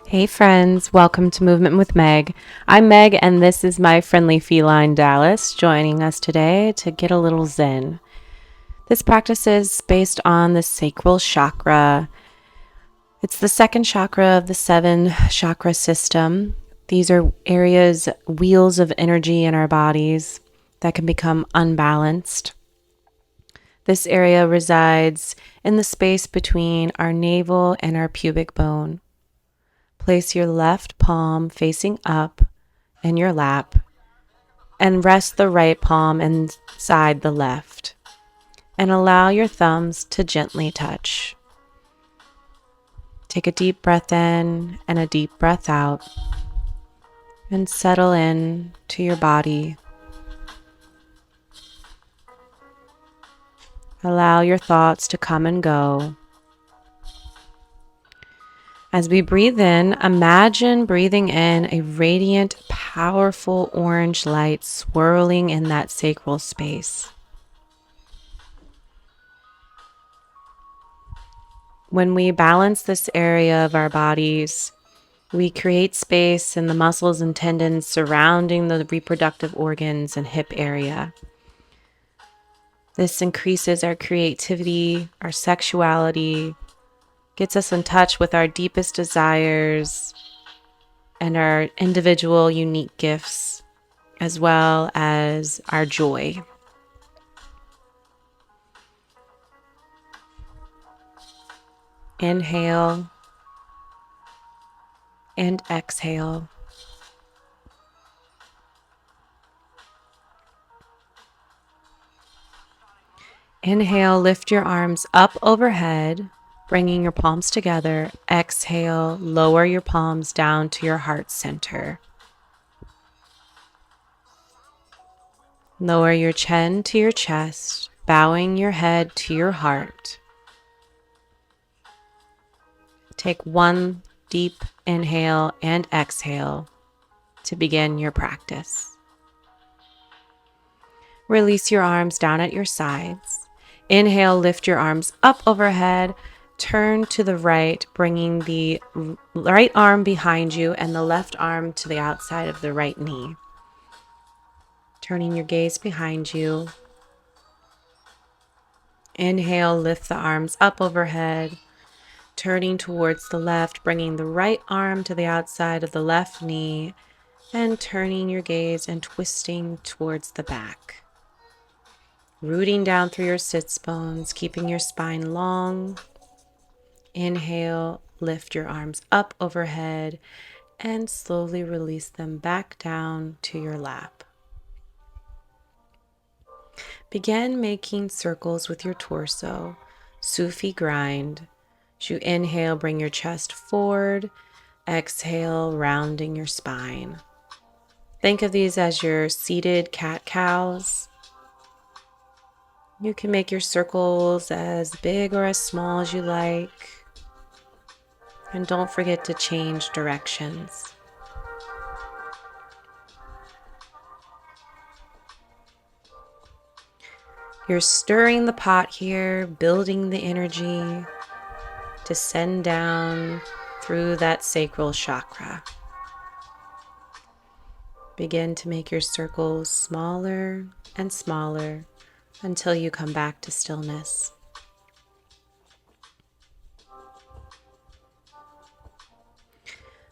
Hey friends, welcome to Movement with Meg. I'm Meg and this is my friendly feline Dallas joining us today to get a little zen. This practice is based on the sacral chakra. It's the second chakra of the seven chakra system. These are areas, wheels of energy in our bodies that can become unbalanced. This area resides in the space between our navel and our pubic bone. Place your left palm facing up in your lap and rest the right palm inside the left and allow your thumbs to gently touch. Take a deep breath in and a deep breath out and settle in to your body. Allow your thoughts to come and go. As we breathe in, imagine breathing in a radiant, powerful orange light swirling in that sacral space. When we balance this area of our bodies, we create space in the muscles and tendons surrounding the reproductive organs and hip area. This increases our creativity, our sexuality, gets us in touch with our deepest desires and our individual unique gifts, as well as our joy. Inhale and exhale. Inhale, lift your arms up overhead, bringing your palms together. Exhale, lower your palms down to your heart center. Lower your chin to your chest, bowing your head to your heart. Take one deep inhale and exhale to begin your practice. Release your arms down at your sides. Inhale, lift your arms up overhead. Turn to the right, bringing the right arm behind you and the left arm to the outside of the right knee. Turning your gaze behind you. Inhale, lift the arms up overhead. Turning towards the left, bringing the right arm to the outside of the left knee, and turning your gaze and twisting towards the back. Rooting down through your sits bones, keeping your spine long. Inhale, lift your arms up overhead and slowly release them back down to your lap. Begin making circles with your torso, Sufi grind. As you inhale, bring your chest forward. Exhale, rounding your spine. Think of these as your seated cat-cows. You can make your circles as big or as small as you like. And don't forget to change directions. You're stirring the pot here, building the energy to send down through that sacral chakra. Begin to make your circles smaller and smaller until you come back to stillness.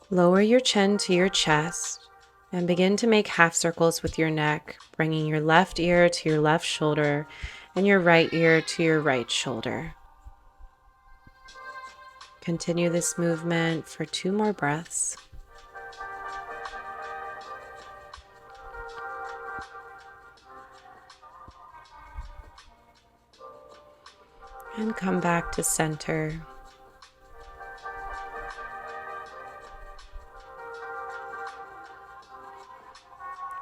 Lower your chin to your chest and begin to make half circles with your neck, bringing your left ear to your left shoulder and your right ear to your right shoulder. Continue this movement for 2 more breaths. And come back to center.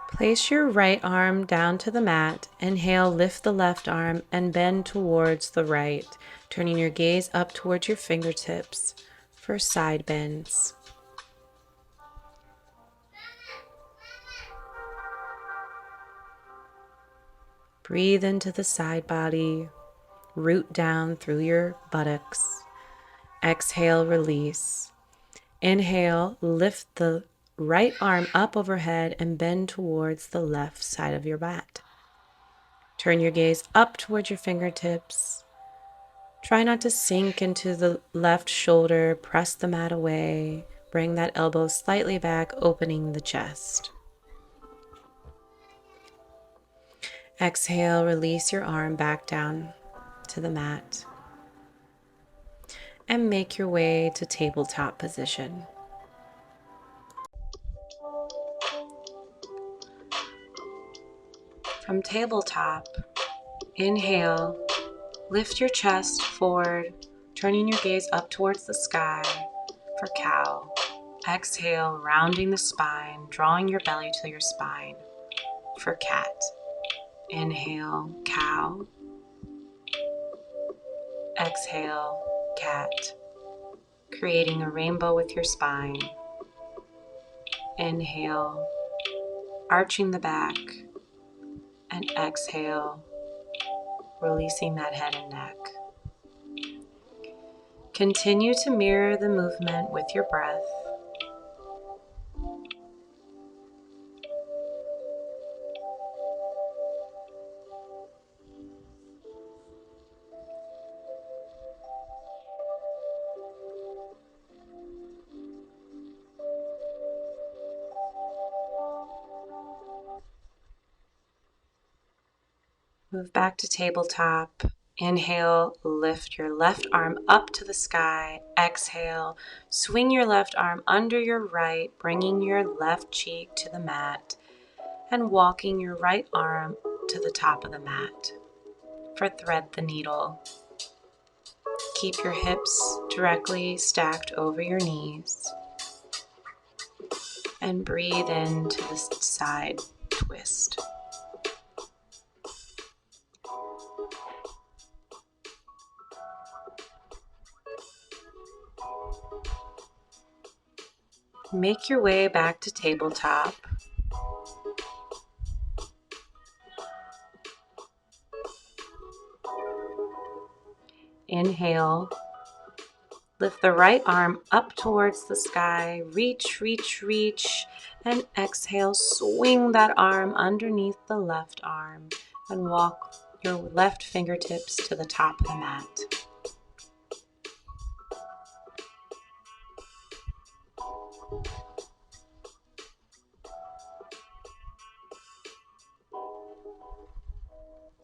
Place your right arm down to the mat. Inhale, lift the left arm and bend towards the right, turning your gaze up towards your fingertips for side bends. Breathe into the side body, root down through your buttocks. Exhale, release. Inhale, lift the right arm up overhead and bend towards the left side of your mat. Turn your gaze up towards your fingertips. Try not to sink into the left shoulder. Press the mat away. Bring that elbow slightly back, opening the chest. Exhale, release your arm back down to the mat. And make your way to tabletop position. From tabletop, inhale, lift your chest forward, turning your gaze up towards the sky for cow. Exhale, rounding the spine, drawing your belly to your spine for cat. Inhale, cow. Exhale, cat. Creating a rainbow with your spine. Inhale, arching the back. And exhale, releasing that head and neck. Continue to mirror the movement with your breath. Move back to tabletop. Inhale, lift your left arm up to the sky. Exhale, swing your left arm under your right, bringing your left cheek to the mat and walking your right arm to the top of the mat for thread the needle. Keep your hips directly stacked over your knees and breathe into the side twist. Make your way back to tabletop. Inhale, lift the right arm up towards the sky, reach, reach, reach, and exhale, swing that arm underneath the left arm and walk your left fingertips to the top of the mat.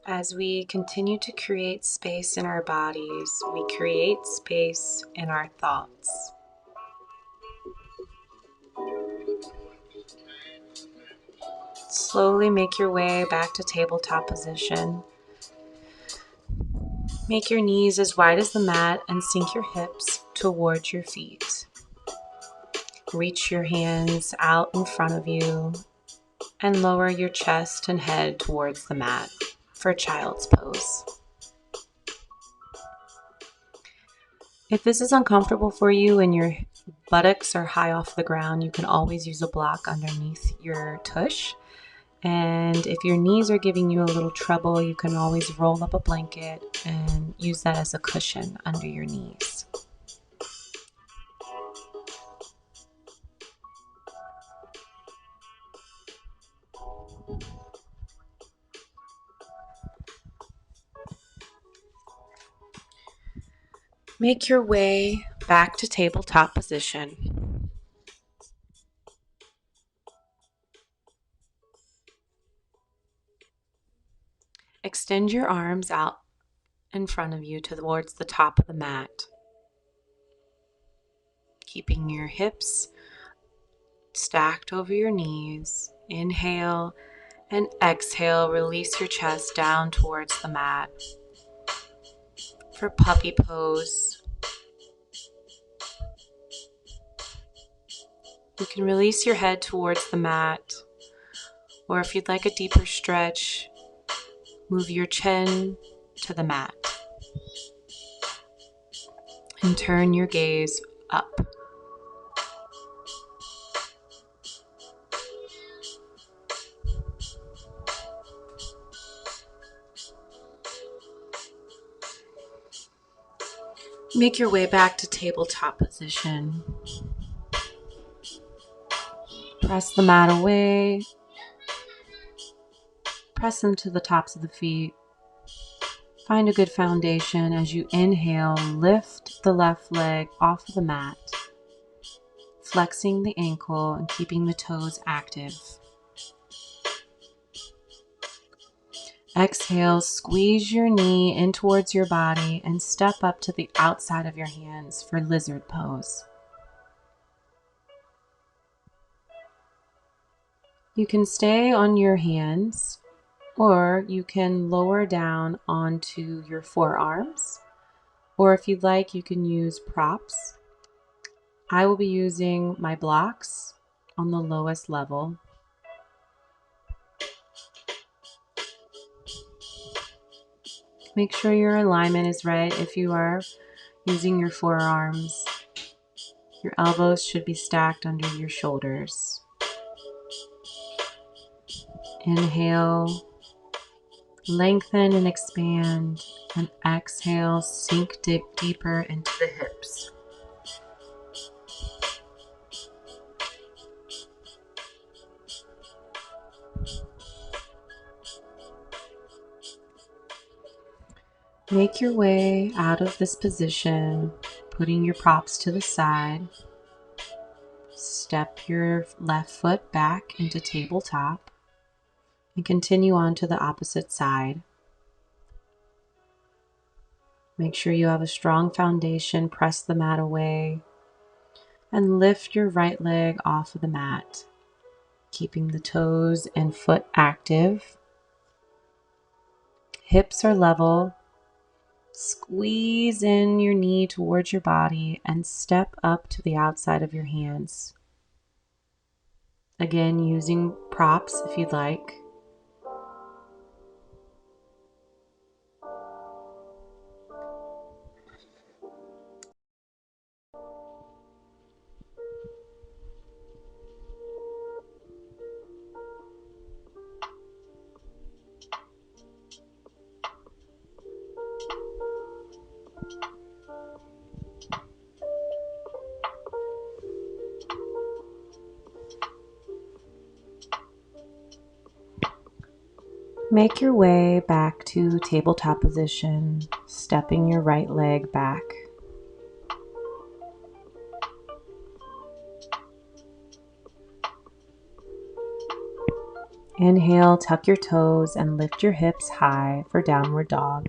As we continue to create space in our bodies, we create space in our thoughts. Slowly make your way back to tabletop position. Make your knees as wide as the mat and sink your hips towards your feet. Reach your hands out in front of you and lower your chest and head towards the mat for child's pose. If this is uncomfortable for you and your buttocks are high off the ground, you can always use a block underneath your tush. And if your knees are giving you a little trouble, you can always roll up a blanket and use that as a cushion under your knees. Make your way back to tabletop position. Extend your arms out in front of you towards the top of the mat, keeping your hips stacked over your knees. Inhale and exhale, release your chest down towards the mat for puppy pose. You can release your head towards the mat, or if you'd like a deeper stretch, move your chin to the mat and turn your gaze up. Make your way back to tabletop position. Press the mat away. Press them to the tops of the feet. Find a good foundation. As you inhale, lift the left leg off of the mat, flexing the ankle and keeping the toes active. Exhale, squeeze your knee in towards your body and step up to the outside of your hands for lizard pose. You can stay on your hands, or you can lower down onto your forearms, or if you'd like, you can use props. I will be using my blocks on the lowest level. Make sure your alignment is right. If you are using your forearms, your elbows should be stacked under your shoulders. Inhale, lengthen and expand, and exhale, sink deeper into the hips. Make your way out of this position, putting your props to the side. Step your left foot back into tabletop and continue on to the opposite side. Make sure you have a strong foundation. Press the mat away and lift your right leg off of the mat, keeping the toes and foot active. Hips are level. Squeeze in your knee towards your body and step up to the outside of your hands. Again, using props if you'd like. Make your way back to tabletop position, stepping your right leg back. Inhale, tuck your toes and lift your hips high for downward dog.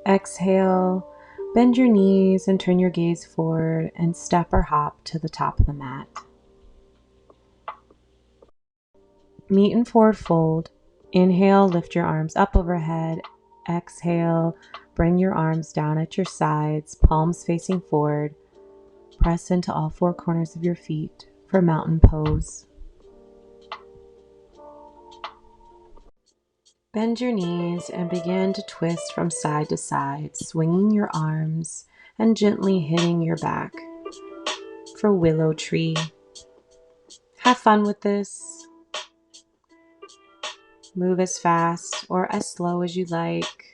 Exhale, bend your knees and turn your gaze forward and step or hop to the top of the mat. Meet in forward fold. Inhale, lift your arms up overhead. Exhale, bring your arms down at your sides, palms facing forward. Press into all four corners of your feet for mountain pose. Bend your knees and begin to twist from side to side, swinging your arms and gently hitting your back for willow tree. Have fun with this. Move as fast or as slow as you like.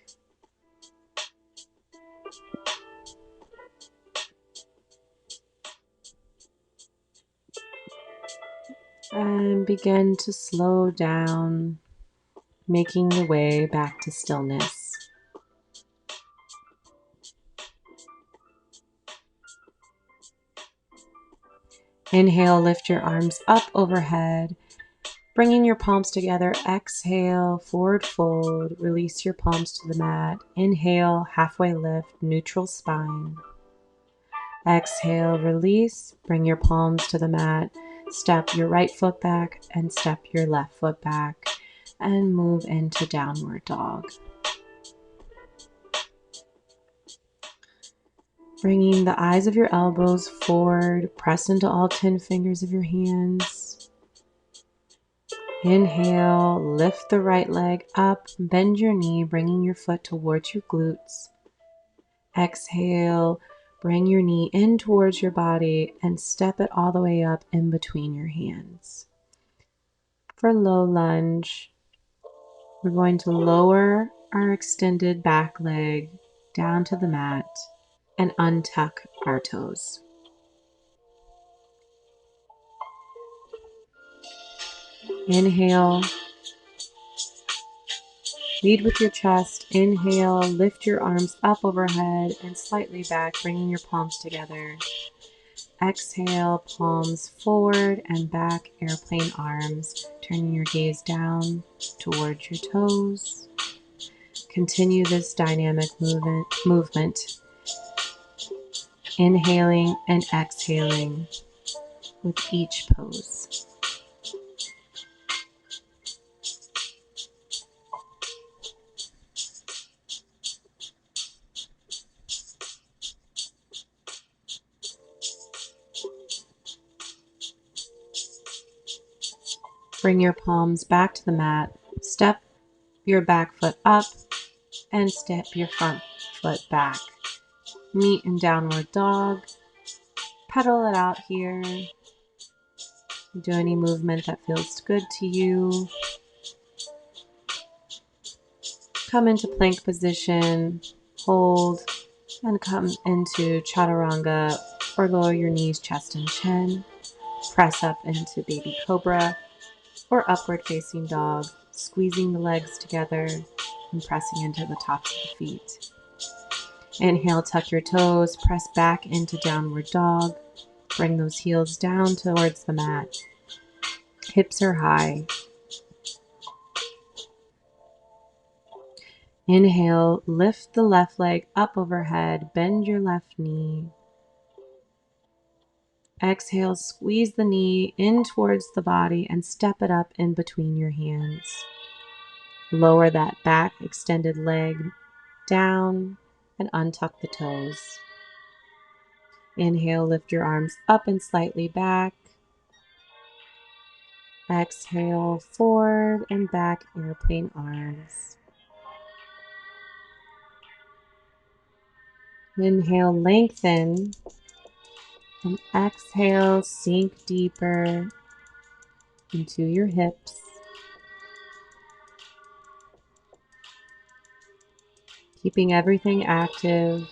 And begin to slow down, making your way back to stillness. Inhale, lift your arms up overhead, bringing your palms together. Exhale, forward fold, release your palms to the mat. Inhale, halfway lift, neutral spine. Exhale, release, bring your palms to the mat. Step your right foot back and step your left foot back and move into downward dog. Bringing the eyes of your elbows forward, press into all 10 fingers of your hands. Inhale, lift the right leg up, bend your knee, bringing your foot towards your glutes. Exhale, bring your knee in towards your body and step it all the way up in between your hands. For low lunge, we're going to lower our extended back leg down to the mat and untuck our toes. Inhale, lead with your chest. Inhale, lift your arms up overhead and slightly back, bringing your palms together. Exhale, palms forward and back, airplane arms, turning your gaze down towards your toes. Continue this dynamic movement, inhaling and exhaling with each pose. Bring your palms back to the mat. Step your back foot up and step your front foot back. Meet in downward dog. Pedal it out here. Do any movement that feels good to you. Come into plank position, hold, and come into chaturanga or lower your knees, chest, and chin. Press up into baby cobra or upward facing dog, squeezing the legs together and pressing into the tops of the feet. Inhale, tuck your toes, press back into downward dog. Bring those heels down towards the mat. Hips are high. Inhale, lift the left leg up overhead, bend your left knee. Exhale, squeeze the knee in towards the body and step it up in between your hands. Lower that back extended leg down and untuck the toes. Inhale, lift your arms up and slightly back. Exhale, forward and back, airplane arms. Inhale, lengthen. And exhale, sink deeper into your hips. Keeping everything active.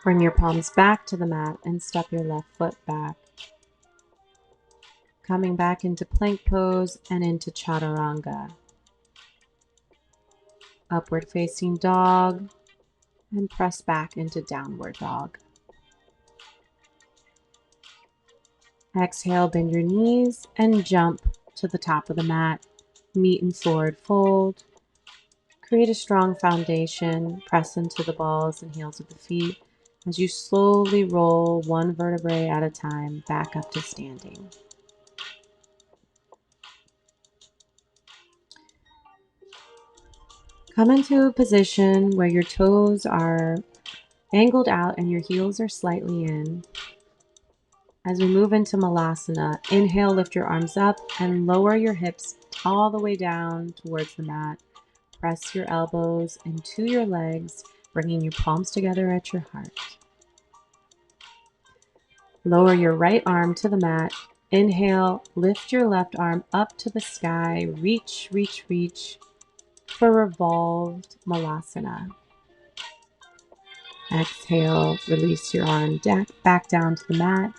Bring your palms back to the mat and step your left foot back. Coming back into plank pose and into chaturanga. Upward facing dog and press back into downward dog. Exhale, bend your knees and jump to the top of the mat. Meet in forward fold. Create a strong foundation. Press into the balls and heels of the feet as you slowly roll one vertebrae at a time back up to standing. Come into a position where your toes are angled out and your heels are slightly in. As we move into Malasana, inhale, lift your arms up and lower your hips all the way down towards the mat. Press your elbows into your legs, bringing your palms together at your heart. Lower your right arm to the mat. Inhale, lift your left arm up to the sky. Reach, reach, reach for revolved Malasana. Exhale, release your arm back down to the mat.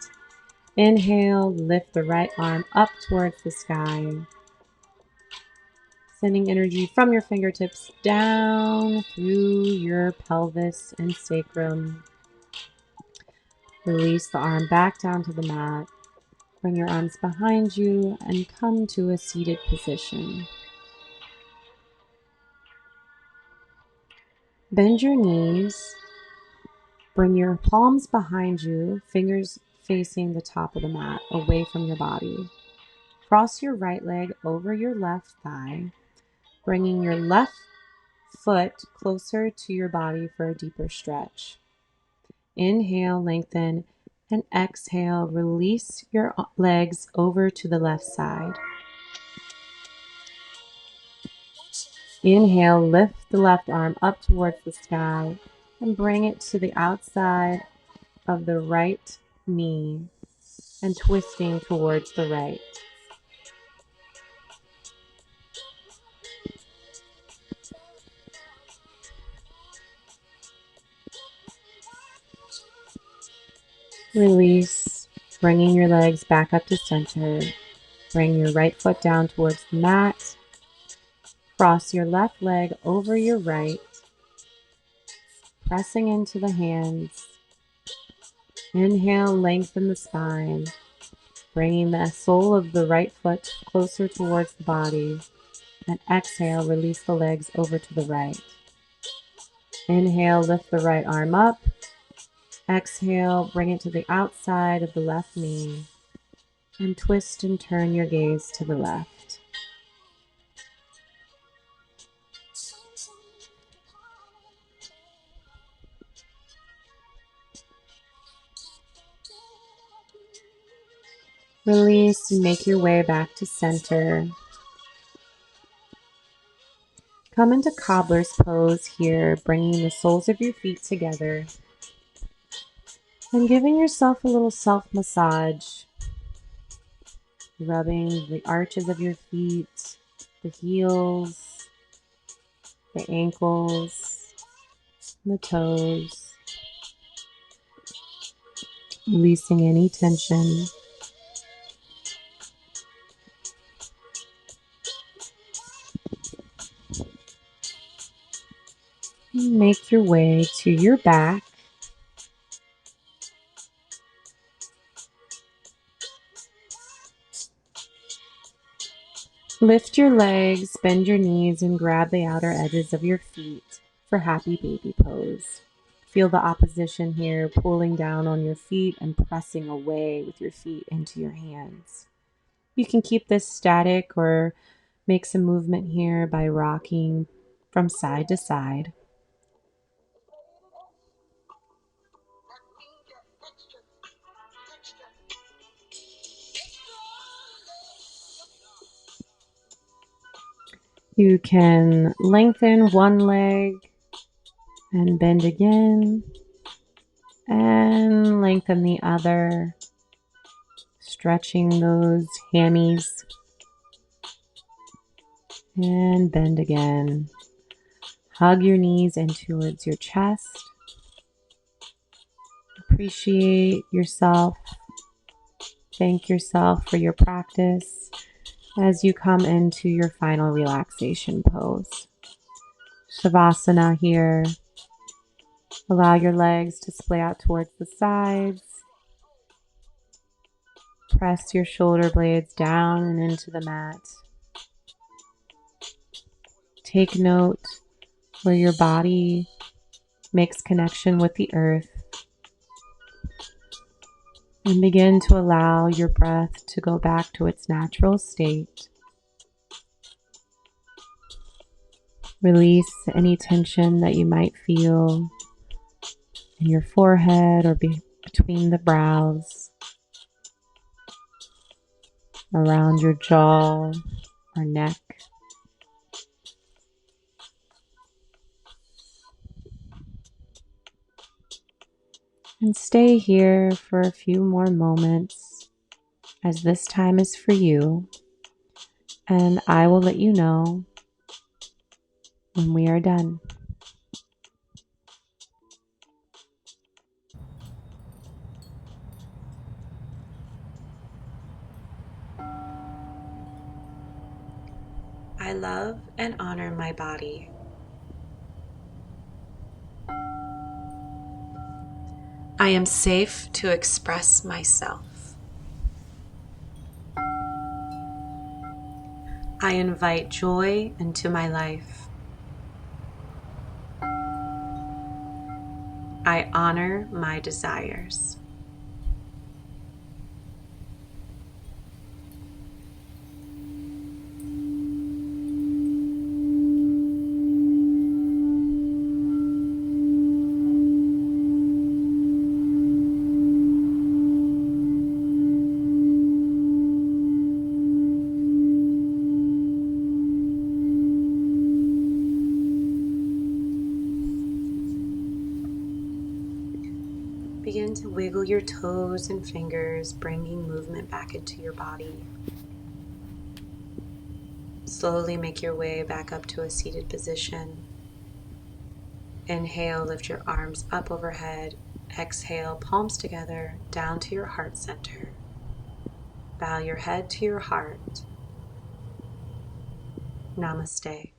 Inhale, lift the right arm up towards the sky. Sending energy from your fingertips down through your pelvis and sacrum. Release the arm back down to the mat. Bring your arms behind you and come to a seated position. Bend your knees. Bring your palms behind you, fingers facing the top of the mat, away from your body. Cross your right leg over your left thigh, bringing your left foot closer to your body for a deeper stretch. Inhale, lengthen, and exhale, release your legs over to the left side. Inhale, lift the left arm up towards the sky and bring it to the outside of the right knee and twisting towards the right. Release, bringing your legs back up to center. Bring your right foot down towards the mat. Cross your left leg over your right, pressing into the hands. Inhale, lengthen the spine, bringing the sole of the right foot closer towards the body. And exhale, release the legs over to the right. Inhale, lift the right arm up. Exhale, bring it to the outside of the left knee. And twist and turn your gaze to the left. Release and make your way back to center. Come into cobbler's pose here, bringing the soles of your feet together and giving yourself a little self-massage, rubbing the arches of your feet, the heels, the ankles, the toes, releasing any tension. Make your way to your back. Lift your legs, bend your knees, and grab the outer edges of your feet for happy baby pose. Feel the opposition here, pulling down on your feet and pressing away with your feet into your hands. You can keep this static or make some movement here by rocking from side to side. You can lengthen one leg and bend again, and lengthen the other, stretching those hammies, and bend again. Hug your knees in towards your chest. Appreciate yourself. Thank yourself for your practice as you come into your final relaxation pose. Shavasana here. Allow your legs to splay out towards the sides. Press your shoulder blades down and into the mat. Take note where your body makes connection with the earth. And begin to allow your breath to go back to its natural state. Release any tension that you might feel in your forehead or between the brows, around your jaw or neck. And stay here for a few more moments, as this time is for you, and I will let you know when we are done. I love and honor my body. I am safe to express myself. I invite joy into my life. I honor my desires. Begin to wiggle your toes and fingers, bringing movement back into your body. Slowly make your way back up to a seated position. Inhale, lift your arms up overhead. Exhale, palms together, down to your heart center. Bow your head to your heart. Namaste.